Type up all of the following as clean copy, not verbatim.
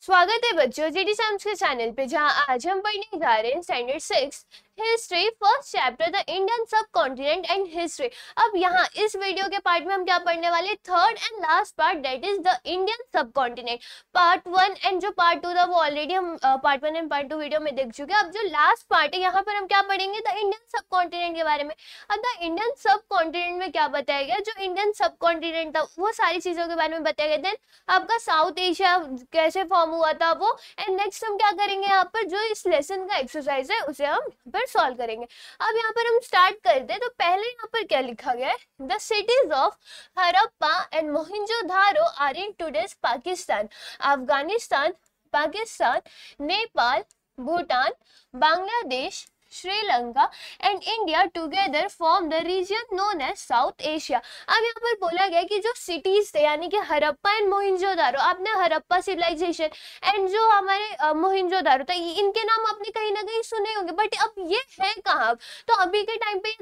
स्वागत है बच्चों जीडी साइंस के चैनल पे, जहां आज हम पढ़ने जा रहे हैं standard 6 history first chapter the Indian सब कॉन्टिनेंट एंड हिस्ट्री। अब यहाँ इस वीडियो के पार्ट में हम क्या पढ़ने वाले, third and last part, that is the Indian सब कॉन्टिनेंट। पार्ट 1 एंड जो पार्ट 2 था वो ऑलरेडी हम पार्ट 1 एंड पार्ट 2 वीडियो में देख चुके हैं। अब जो लास्ट पार्ट है यहाँ पर हम क्या पढ़ेंगे, द इंडियन सब कॉन्टिनेंट के बारे में। अब द इंडियन सब कॉन्टिनेंट में क्या बताया गया, जो इंडियन सब कॉन्टिनेंट था वो सारी चीजों के बारे में बताया गया। देन आपका साउथ एशिया कैसे फॉर्म हुआ था वो, एंड नेक्स्ट हम क्या करेंगे यहाँ पर, जो इस लेसन का एक्सरसाइज है उसे हम यहाँ पर सॉल्व करेंगे। अब यहाँ पर हम स्टार्ट करते हैं, तो पहले यहाँ पर क्या लिखा गया है, the cities of Harappa and Mohenjodaro are in today's Pakistan. Afghanistan, Pakistan, Nepal, Bhutan, Bangladesh, Sri Lanka and India together form the region known as South Asia. अब यहाँ पर बोला गया कि जो सिटीज थे यानी कि हड़प्पा एंड मोहनजोदारो, आपने हड़प्पा सिविलाइजेशन एंड जो हमारे मोहनजोदारो था इनके नाम आपने कहीं ना कहीं सुने होंगे, बट अब ये है कहाँ, तो अभी के टाइम पे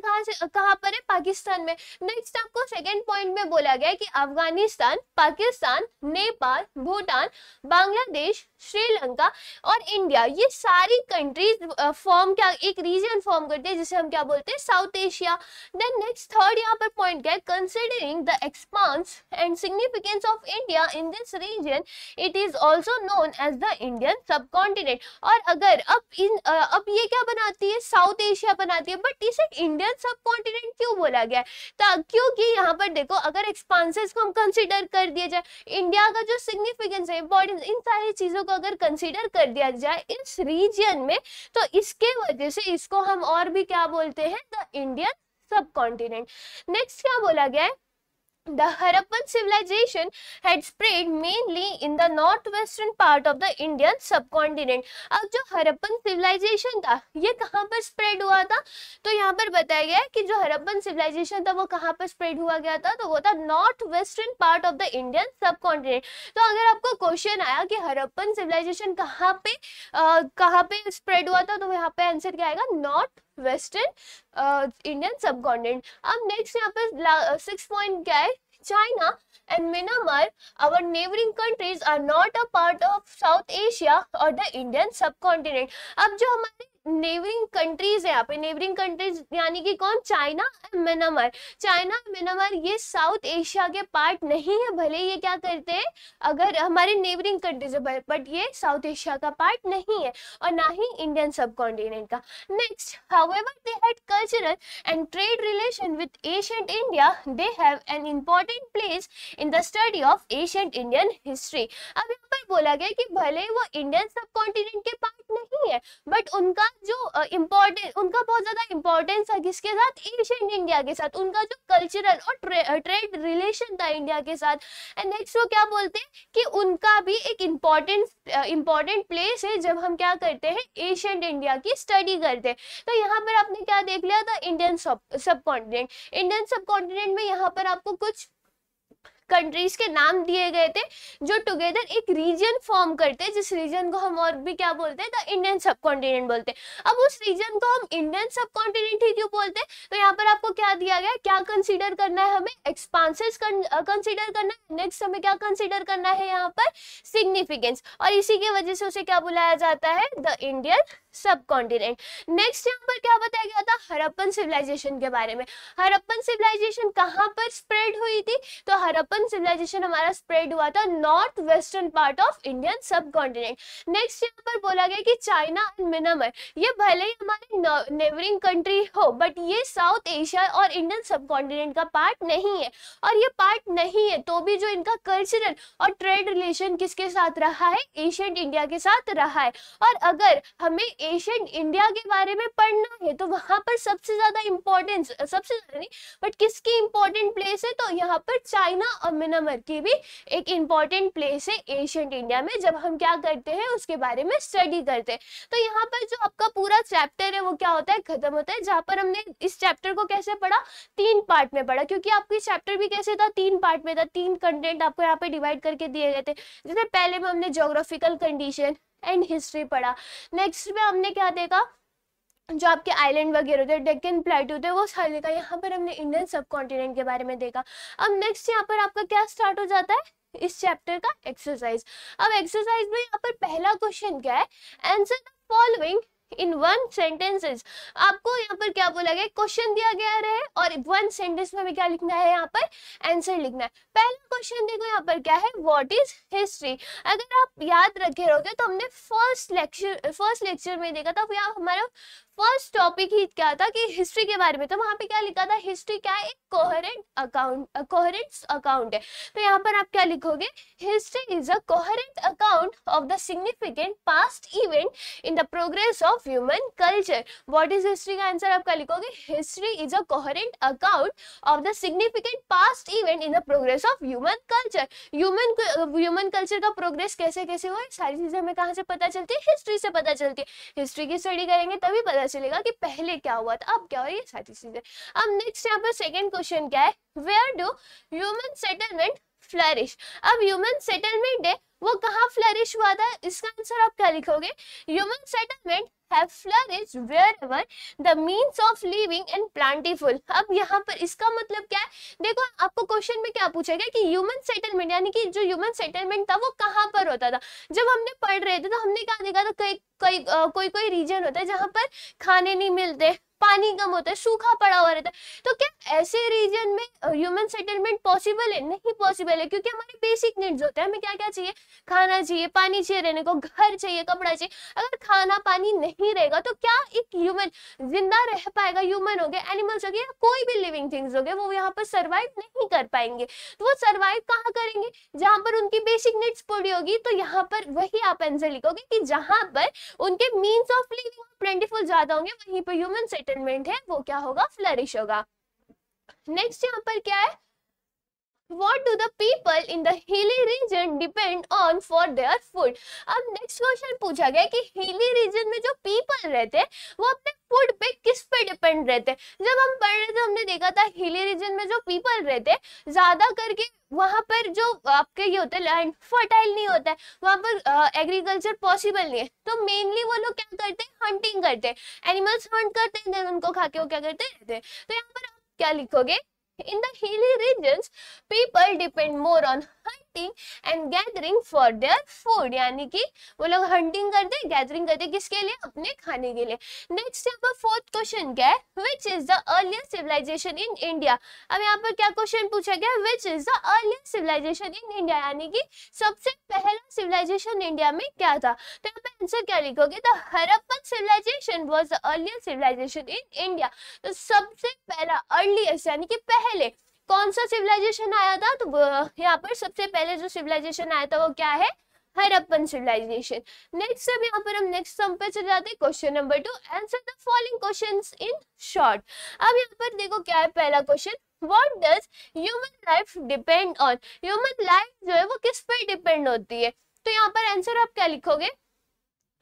कहाँ पर है, पाकिस्तान में। नेक्स्ट आपको सेकेंड पॉइंट में बोला गया कि अफगानिस्तान, पाकिस्तान, नेपाल, भूटान, बांग्लादेश, श्रीलंका और इंडिया, ये सारी कंट्रीज फॉर्म क्या एक रीजन फॉर्म करते हैं जिसे हम क्या बोलते हैं, South Asia. Then next third यहाँ पर पॉइंट क्या है, considering the expanse and significance of India in this region it is also known as the Indian subcontinent. और अगर अब ये क्या बनाती है, साउथ एशिया बनाती है, बट इसे इंडियन सब कॉन्टिनेंट क्यों बोला गया है, क्योंकि यहाँ पर देखो अगर एक्सपांसेस को हम कंसिडर कर दिया जाए, इंडिया का जो सिग्निफिकेंस है, इंपॉर्टेंस, इन सारी चीजों को अगर कंसिडर कर दिया जाए इस रीजन में, तो इसके वजह से इसको हम और भी क्या बोलते हैं, द इंडियन सब कॉन्टिनेंट। नेक्स्ट क्या बोला गया है, The Harappan civilization had spread mainly in the northwestern part of the Indian subcontinent। अब जो हरप्पन सिविलाइजेशन था ये कहाँ पर स्प्रेड हुआ था, तो यहाँ पर बताया गया है कि जो हरप्पन सिविलाइजेशन था वो कहाँ पर स्प्रेड हुआ गया था, तो वो था north western part of the Indian subcontinent. तो अगर आपको क्वेश्चन आया कि हरप्पन सिविलाइजेशन कहाँ पे स्प्रेड हुआ था, तो यहाँ पे आंसर क्या आएगा, नॉर्थ वेस्टर्न इंडियन सबकॉन्टिनेंट। अब नेक्स्ट यहाँ पर 6 पॉइंट क्या है, China and Myanmar, our neighboring countries, are not a part of South Asia or the Indian subcontinent। अब जो हमारे नेबरिंग कंट्रीज है, यहाँ पे नेबरिंग कंट्रीज यानी कि कौन, China and Myanmar. China Myanmar ये साउथ एशिया के पार्ट नहीं है, भले ये क्या करते हैं, अगर हमारे नेबरिंग कंट्रीज है, बट ये साउथ एशिया का पार्ट नहीं है और ना ही इंडियन सब कॉन्टिनेंट का। Next, however they had cultural and trade relation with ancient India, they have an important place in the study of ancient Indian history. अब यहाँ पर बोला गया कि भले वो इंडियन सब कॉन्टिनेंट के पार्ट नहीं है, बट उनका जो उनका बहुत ज्यादा इंपॉर्टेंस है किसके साथ, एशियंट इंडिया के साथ, उनका जो कल्चरल और ट्रेड रिलेशन था इंडिया के साथ। एंड नेक्स्ट वो क्या बोलते हैं कि उनका भी एक इम्पोर्टेंट प्लेस है जब हम क्या करते हैं, एशियंट इंडिया की स्टडी करते हैं। तो यहाँ पर आपने क्या देख लिया था, इंडियन सब कॉन्टिनेंट। इंडियन सब कॉन्टिनेंट में यहाँ पर आपको कुछ कंट्रीज के नाम दिए गए थे जो टुगेदर एक रीजन फॉर्म करते हैं, जिस रीजन को हम और भी क्या बोलते हैं, द इंडियन सब कॉन्टिनेंट बोलते हैं। अब उस रीजन को हम इंडियन सब कॉन्टिनेंट ही क्यों बोलते हैं, तो यहाँ पर आपको क्या दिया गया, क्या कंसीडर करना है, हमें एक्सपांसेस कंसीडर करना है। नेक्स्ट हमें क्या कंसीडर करना है, यहाँ पर सिग्निफिकेंस, और इसी की वजह से उसे क्या बुलाया जाता है, द इंडियन सब कॉन्टिनेंट। नेक्स्ट यहाँ पर क्या बताया गया था, हड़प्पन सिविलाइजेशन के बारे में। हड़प्पन सिविलाइजेशन कहाँ पर स्प्रेड हुई थी, तो हड़प्पन सिविलाइजेशन हमारा स्प्रेड हुआ था north western part of Indian सब कॉन्टिनेंट। नेक्स्ट यहाँ पर बोला गया कि चाइना एंड म्यांमार, ये भले ही हमारे नेबरिंग कंट्री हो, बट ये साउथ एशिया और इंडियन सब कॉन्टिनेंट का पार्ट नहीं है। और ये पार्ट नहीं है तो भी जो इनका कल्चरल और ट्रेड रिलेशन किसके साथ रहा है, एशियंट इंडिया के साथ रहा है। और अगर हमें एशियंट इंडिया के बारे में पढ़ना है तो वहां पर सबसे ज्यादा इंपॉर्टेंस, सबसे ज्यादा नहीं बट किसकी इंपॉर्टेंट प्लेस है, तो यहाँ पर चाइना और म्यांमार की भी एक इंपॉर्टेंट प्लेस है एशियंट इंडिया में, जब हम क्या करते हैं उसके बारे में स्टडी करते हैं। तो यहाँ पर जो आपका पूरा चैप्टर है वो क्या होता है, खत्म होता है, जहाँ पर हमने इस चैप्टर को कैसे पढ़ा, 3 पार्ट में पढ़ा, क्योंकि आपकी चैप्टर भी कैसे था, 3 पार्ट में था, 3 कंटेंट आपको यहाँ पे डिवाइड करके दिए गए थे। जैसे पहले में हमने ज्योग्राफिकल कंडीशन एंड हिस्ट्री पढ़ा, नेक्स्ट में हमने क्या देखा, जो आपके आइलैंड वगैरह थे, डेक्कन प्लेटू थे, वो सारे देखा। यहाँ पर हमने इंडियन सब कॉन्टिनेंट के बारे में देखा। अब नेक्स्ट यहाँ पर आपका क्या स्टार्ट हो जाता है, इस चैप्टर का एक्सरसाइज। अब एक्सरसाइज में यहाँ पर पहला क्वेश्चन क्या है, answer the following in one sentences. आपको यहाँ पर क्या बोला गया, क्वेश्चन दिया गया रहे और वन सेंटेंस में हमें क्या लिखना है, यहाँ पर आंसर लिखना है। पहला क्वेश्चन देखो यहाँ पर क्या है, व्हाट इज हिस्ट्री। अगर आप याद रखे रहोगे तो हमने फर्स्ट लेक्चर में देखा था, यहाँ हमारा फर्स्ट टॉपिक ही क्या था कि हिस्ट्री के बारे में। तो वहां पे क्या लिखा था, हिस्ट्री क्या है, एक कोहेरेंट अकाउंट है। तो यहाँ पर आप क्या लिखोगे, history is a coherent account of the significant past event in the progress of human culture. What is history का आंसर आप क्या लिखोगे, history is a coherent account of the significant past event in the progress of human culture. Human culture का progress कैसे कैसे हुआ, सारी चीजें हमें कहाँ से पता चलती है, हिस्ट्री से पता चलती है। हिस्ट्री की स्टडी करेंगे तभी पता चलेगा कि पहले क्या हुआ था, अब क्या हो रही है, सारी चीजें। अब नेक्स्ट यहाँ पर सेकंड क्वेश्चन क्या है, where do human settlement flourish. अब ह्यूमन सेटलमेंट है वो कहाँ फ्लरिश हुआ था, इसका आंसर आप क्या लिखोगे, human settlement have flourished wherever the means of living and plentiful। अब यहाँ पर इसका मतलब क्या है, देखो आपको क्वेश्चन में क्या पूछा गया कि ह्यूमन सेटलमेंट यानी कि जो ह्यूमन सेटलमेंट था वो कहाँ पर होता था। जब हमने पढ़ रहे थे तो हमने क्या देखा था, कोई रीजन होता है जहाँ पर खाने नहीं मिलते, पानी कम होता है, सूखा पड़ा हुआ रहता है। तो क्या ऐसे रीजन में ह्यूमन सेटलमेंट पॉसिबल है, नहीं पॉसिबल है, क्योंकि हमारे बेसिक नीड्स होते हैं, हमें क्या क्या चाहिए, खाना चाहिए, पानी चाहिए रहने को, घर चाहिए, कपड़ा चाहिए। अगर खाना पानी नहीं रहेगा तो क्या एक ह्यूमन जिंदा रह पाएगा, ह्यूमन हो गए, एनिमल्स हो गए, या कोई भी लिविंग थिंग्स हो गए, वो यहाँ पर सर्वाइव नहीं कर पाएंगे। तो वो सर्वाइव कहाँ करेंगे, जहां पर उनकी बेसिक नीड्स पूरी होगी। तो यहाँ पर वही आप आंसर लिखोगे कि जहां पर उनके मीन्स ऑफ लिविंग प्लेंटीफुल ज्यादा होंगे, वहीं पर ह्यूमन सेटलमेंट है वो क्या होगा, फ्लरिश होगा। नेक्स्ट यहाँ पर क्या है, What do the people in the hilly region depend on for their food। अब नेक्स्ट क्वेश्चन पूछा गया कि हिली रीजन में जो पीपल रहते हैं वो अपने फूड पे किस पे डिपेंड रहते हैं। जब हम पढ़ रहे थे हमने देखा था हिली रीजन में जो पीपल रहते हैं ज्यादा करके वहां पर जो आपके ये होते हैं लैंड फर्टाइल नहीं होता है, वहां पर एग्रीकल्चर पॉसिबल नहीं है। तो मेनली वो लोग क्या करते हैं, हंटिंग करते हैं, एनिमल्स हंट करते हैं, देन उनको खा के वो क्या करते रहते हैं। तो यहाँ पर आप क्या लिखोगे, In the hilly regions, people depend more on hunting and gathering for their food। यानी कि वो लोग हंटिंग करते हैं, गैदरिंग करते हैं, किसके लिए, अपने खाने के लिए। नेक्स्ट यहाँ पर फोर्थ क्वेश्चन क्या है, Which is the earliest civilization in India। अब यहाँ पर क्या क्वेश्चन पूछा गया, Which is the earliest civilization in India, यानी कि सबसे पहला सिविलाइजेशन इंडिया में क्या था। तो यहाँ पे आंसर क्या लिखोगे, The Harappan civilization was the earliest civilization in India। तो सबसे पहला अर्लीस्ट यानी कि पहले कौन सा सिविलाइजेशन आया था, तो यहाँ पर सबसे पहले जो सिविलाइजेशन आया था वो क्या है, हरप्पन सिविलाइजेशन। नेक्स्ट अब यहाँ पर हम नेक्स्ट सम पे चले जाते हैं, question number 2, answer the following questions in short. अब यहाँ पर देखो क्या है पहला question, what does human life depend on. Human life जो है वो किस पर डिपेंड होती है। तो यहाँ पर आंसर आप क्या लिखोगे,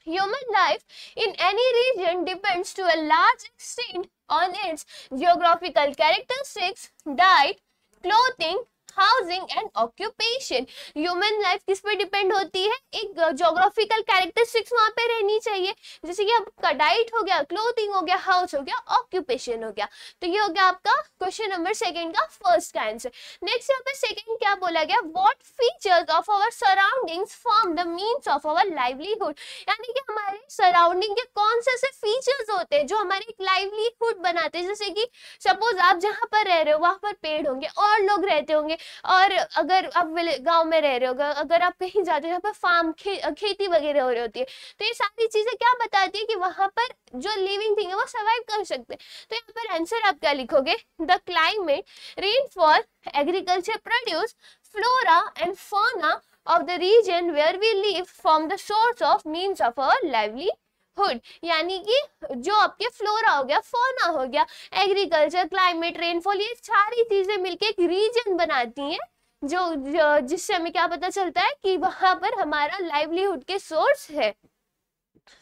Human life in any region depends to a large extent on its geographical characteristics, diet, clothing, housing and occupation. Human life किस पे डिपेंड होती है, एक जोग्राफिकल कैरेक्टरिस्टिक्स वहां पे रहनी चाहिए, जैसे कि आपका डाइट हो गया, क्लोथिंग हो गया, हाउस हो गया, ऑक्यूपेशन हो गया। तो ये हो गया आपका क्वेश्चन नंबर सेकंड का फर्स्ट का आंसर। नेक्स्ट यहाँ पे सेकंड क्या बोला गया, what features of our surroundings form the means of our livelihood. यानी कि हमारे सराउंडिंग के कौन से ऐसे फीचर्स होते हैं जो हमारे एक लाइवलीहुड बनाते हैं। जैसे कि सपोज आप जहाँ पर रह रहे हो वहां पर पेड़ होंगे और लोग रहते होंगे, और अगर आप गांव में रह रहे हो, अगर आप कहीं जाते हो जहाँ पर फार्म खेती वगैरह हो रही होती है, तो ये सारी चीजें क्या बताती है कि वहां पर जो लिविंग थिंग है वो सर्वाइव कर सकते हैं। तो यहाँ पर आंसर आप क्या लिखोगे, the climate, rainfall, agriculture produce, flora and fauna of the region where we live form the source of means of our livelihood। यानी कि जो आपके फ्लोरा हो गया, फौना हो गया, एग्रीकल्चर, क्लाइमेट, रेनफॉल, ये सारी चीजें मिलके एक रीजन बनाती हैं जो जिससे हमें क्या पता चलता है कि वहां पर हमारा लाइवलीहुड के सोर्स है।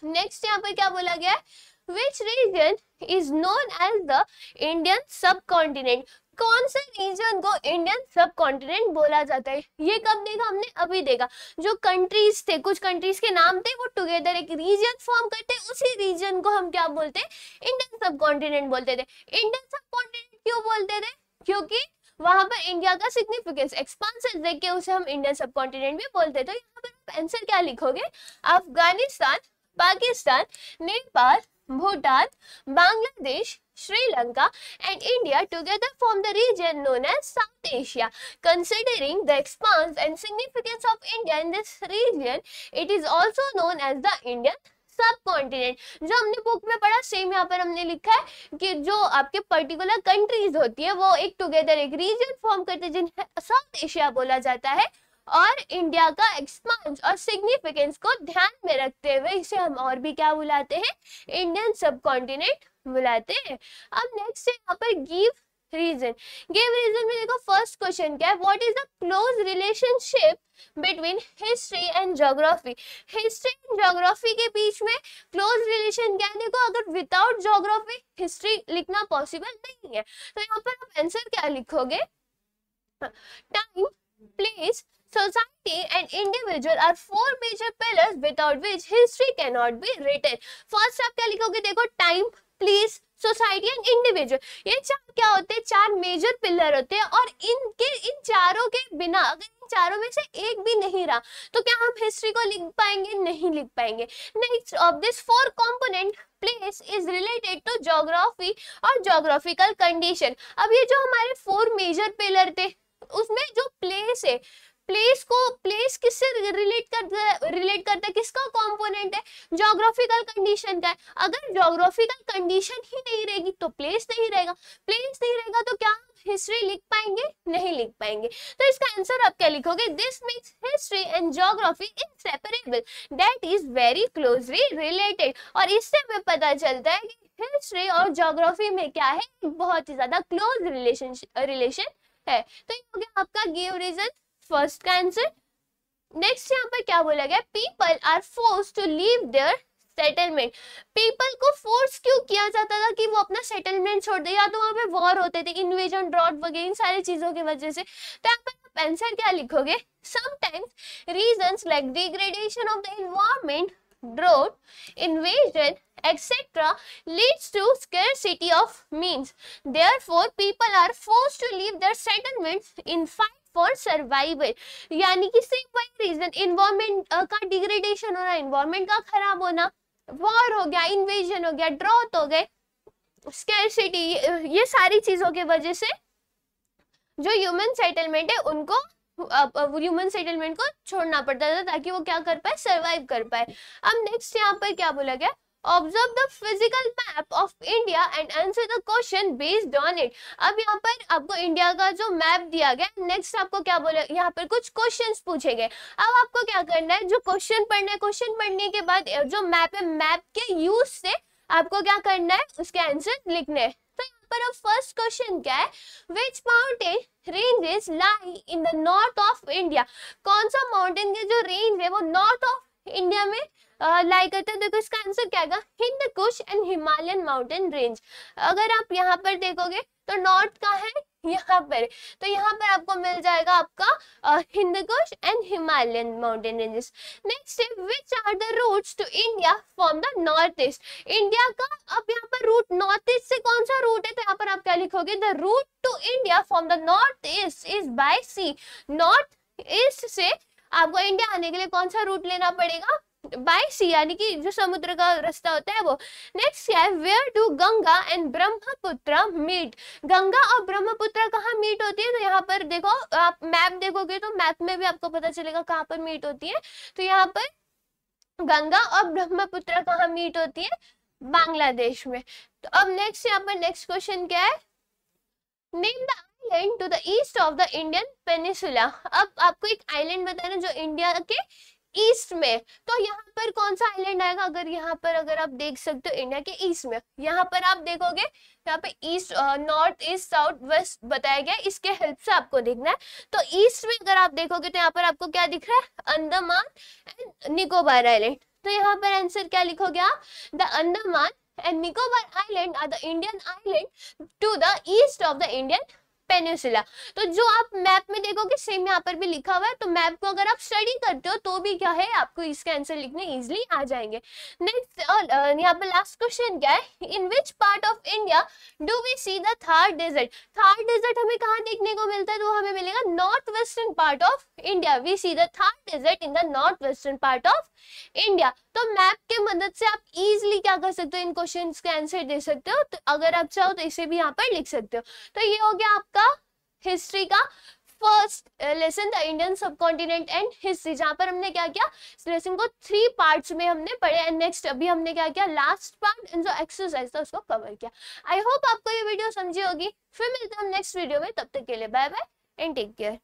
नेक्स्ट यहाँ पर क्या बोला गया है, Which region is known as the Indian subcontinent। कौन से रीजन को इंडियन सब कॉन्टिनेंट बोला जाता है। ये कब देखा हमने, अभी देखा। जो कंट्रीज थे, कुछ कंट्रीज के नाम थे, वो टुगेदर एक रीजन फॉर्म करते, उसी रीजन को हम क्या बोलते हैं, इंडियन सब कॉन्टिनेंट बोलते थे। इंडियन सब कॉन्टिनेंट क्यों बोलते थे, क्योंकि वहां पर इंडिया का सिग्निफिकेंस, एक्सपांशन देख के उसे हम इंडियन सब कॉन्टिनेंट भी बोलते हैं। तो यहाँ पर आंसर क्या लिखोगे, Afghanistan, Pakistan, Nepal, Bhutan, Bangladesh, Sri Lanka and India together form the region known as South Asia. Considering the expanse and significance of India in this region, it is also known as the Indian सब कॉन्टिनेंट। जो हमने बुक में पढ़ा सेम यहाँ पर हमने लिखा है कि जो आपके पर्टिकुलर कंट्रीज होती है वो एक टुगेदर एक रीजन फॉर्म करते हैं जिन्हें साउथ एशिया बोला जाता है, और इंडिया का एक्सपांस और सिग्निफिकेंस को ध्यान में रखते हुए इसे हम और भी क्या बुलाते हैं, इंडियन सब कॉन्टिनेंट बुलाते हैं। अब नेक्स्ट है यहाँ पर गिव रीजन। गिव रीजन में देखो फर्स्ट क्वेश्चन क्या है, what is the close relationship between history and geography. History and geography के बीच में क्लोज रिलेशन क्या है, देखो अगर विदाउट ज्योग्राफी हिस्ट्री लिखना पॉसिबल नहीं है, तो यहाँ पर आप आंसर क्या लिखोगे, time, place, society and individual are four major pillars without which history cannot be written. First आप क्या लिखोगे, देखो time, place, society and individual, ये चार क्या होते हैं, चार मेजर पिलर होते हैं, और इन चारों के बिना अगर इन चारों में से एक भी नहीं रहा तो क्या हम हिस्ट्री को लिख पाएंगे, नहीं लिख पाएंगे। Next of this four component place is related to geography और ज्योग्राफिकल कंडीशन। अब ये जो हमारे फोर मेजर पिलर थे उसमें जो प्लेस है, प्लेस किससे रिलेट करता है, किसका कंपोनेंट है, ज्योग्राफिकल कंडीशन का है। अगर ज्योग्राफिकल कंडीशन ही नहीं रहेगी तो प्लेस नहीं रहेगा, प्लेस नहीं रहेगा तो क्या हिस्ट्री लिख पाएंगे, नहीं लिख पाएंगे। तो इसका आंसर आप क्या लिखोगे, this makes history and geography inseparable, that is very closely related. और इससे हमें पता चलता है कि हिस्ट्री और ज्योग्राफी में क्या है, बहुत ही ज्यादा क्लोज रिलेशन है। तो ये हो गया आपका गिव रीजन फर्स्ट का आंसर। नेक्स्ट यहाँ पर क्या बोला गया, people are force to leave their settlement. People को फोर्स क्यों किया जाता था कि वो अपना सेटलमेंट छोड़ दे, या तो वहां पे वॉर होते थे, इन्वेजन, ड्रॉट वगैरह इन सारी चीजों की वजह से। तो यहाँ पर आंसर क्या लिखोगे, sometimes reasons like degradation of the environment, drought, invasion, etc. leads to scarcity of means. Therefore, people are forced to leave their settlements in fight for survival. यानी कि सिर्फ वही रीजन, इन्वायरमेंट का डिग्रेडेशन होना, environment का खराब होना, war हो गया, इन्वेजन हो गया, ड्रॉट हो गए, स्कैरसिटी, ये सारी चीजों की वजह से जो ह्यूमन सेटलमेंट है उनको ह्यूमन सेटलमेंट को छोड़ना पड़ता था ताकि वो क्या कर पाए, सरवाइव कर पाए। अब नेक्स्ट यहाँ पर क्या बोला गया, observe the physical map of India and answer the question based on it. अब यहाँ पर आपको इंडिया का जो मैप दिया गया, नेक्स्ट आपको क्या बोला, यहाँ पर कुछ क्वेश्चंस पूछे गए। अब आपको क्या करना है, जो क्वेश्चन पढ़ना है, क्वेश्चन पढ़ने के बाद जो मैप है, मैप के यूज से आपको क्या करना है, उसके आंसर लिखने हैं। तो यहाँ पर अब फर्स्ट क्वेश्चन क्या है, which mountain ranges lie in the north of India. कौन सा माउंटेन के जो रेंज है वो नॉर्थ ऑफ इंडिया में लाई करते हैं। देखो इसका आंसर क्या है, Hind Kush and Himalayan mountain range. अगर आप यहाँ पर देखोगे तो नॉर्थ का है यहाँ पर, तो यहाँ पर आपको मिल जाएगा आपका Hindu Kush and Himalayan mountain ranges. Next है, which are the routes to India from the north east. India का अब यहाँ पर रूट नॉर्थ ईस्ट से कौन सा रूट है, तो यहाँ पर आप क्या लिखोगे, the route to India from the north east is by sea. North east से आपको इंडिया आने के लिए कौन सा रूट लेना पड़ेगा, बाय सी, यानी कि जो समुद्र का रास्ता होता है वो। नेक्स्ट क्या है, where do Ganga and Brahmaputra meet. Ganga और ब्रह्मपुत्र कहाँ मीट होती है, तो यहाँ पर देखो, आप मैप देखोगे तो मैप में भी आपको पता चलेगा कहाँ पर मीट होती है। तो यहाँ पर गंगा और ब्रह्मपुत्र कहाँ मीट होती है, बांग्लादेश में। तो अब नेक्स्ट यहाँ पर नेक्स्ट क्वेश्चन क्या है, name the island to the east of the Indian peninsula. अब आपको एक आइलैंड बताना जो इंडिया के ईस्ट में, तो यहाँ पर कौन सा आइलैंड आएगा, अगर यहाँ पर अगर आप देख सकते हो इंडिया के ईस्ट में, यहाँ पर आप देखोगे यहाँ पे east, north, east, south, west बताया गया, इसके हेल्प से आपको देखना है। तो ईस्ट में अगर आप देखोगे तो यहाँ पर आपको क्या दिख रहा है, अंडमान एंड निकोबार आइलैंड। तो यहाँ पर आंसर क्या लिखोगे आप, the Andaman and Nicobar island are the Indian island to the east of the Indian peninsula. तो जो आप मैप में देखोगे सेम यहाँ पर भी लिखा हुआ है, तो मैप को अगर आप स्टडी करते हो तो भी क्या है, आपको इसके आंसर लिखने इजिली आ जाएंगे। नेक्स्ट यहाँ पर लास्ट क्वेश्चन क्या है, in which part of India do we see the Thar desert. Thar desert हमें कहाँ देखने को मिलता है, तो हमें मिलेगा north western part of India. We see the Thar desert in the north western part of India. तो मैप के मदद से आप इजिली क्या कर सकते हो, इन क्वेश्चंस के आंसर दे सकते हो। तो अगर आप चाहो तो इसे भी यहाँ पर लिख सकते हो। तो ये हो गया आपका हिस्ट्री का फर्स्ट लेसन, द इंडियन सब कॉन्टिनेंट एंड हिस्ट्री, जहां पर हमने क्या किया, इस लेसन को 3 पार्ट्स में हमने पढ़े। एंड नेक्स्ट अभी हमने क्या किया, लास्ट पार्ट जो एक्सरसाइज था उसको कवर किया। आई होप आपको ये वीडियो समझी होगी। फिर मिलते हैं हम नेक्स्ट वीडियो में, तब तक के लिए bye bye and take care.